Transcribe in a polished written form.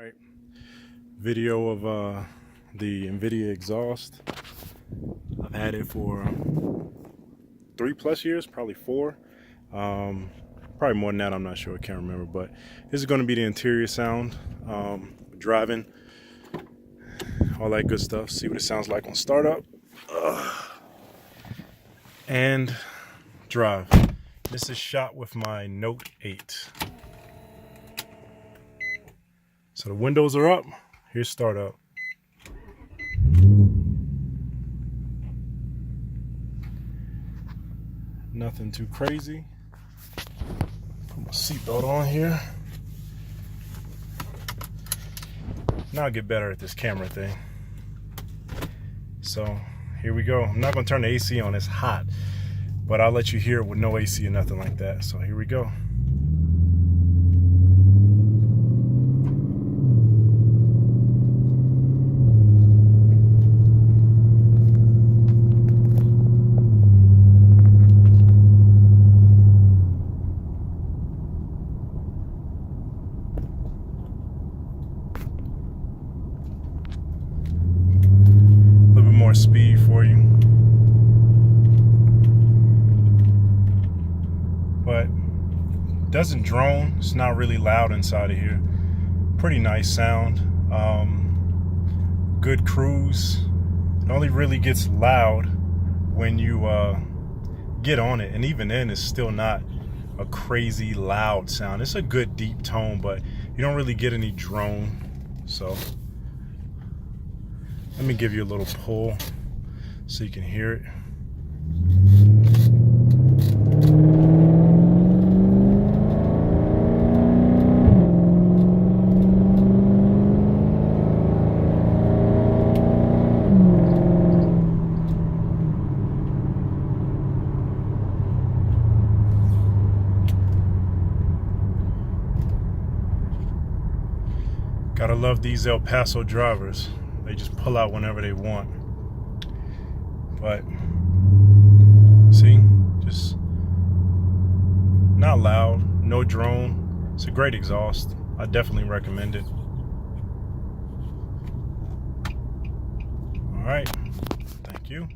Right, video of the invidia exhaust. I've had it for 3+ years, probably 4, probably more than that. I'm not sure, I can't remember, but this is going to be the interior sound, driving, all that good stuff. See what it sounds like on startup and drive. This is shot with my Note 8. So the windows are up. Here's startup. Nothing too crazy. Put my seatbelt on here. Now I'll get better at this camera thing. So here we go. I'm not gonna turn the AC on, it's hot, but I'll let you hear it with no AC or nothing like that. So here we go. More speed for you, but doesn't drone. It's not really loud inside of here. Pretty nice sound, good cruise. It only really gets loud when you get on it, and even then it's still not a crazy loud sound. It's a good deep tone, but you don't really get any drone. So let me give you a little pull so you can hear it. Gotta love these El Paso drivers. They just pull out whenever they want. But see, just not loud, no drone. It's a great exhaust. I definitely recommend it. All right, thank you.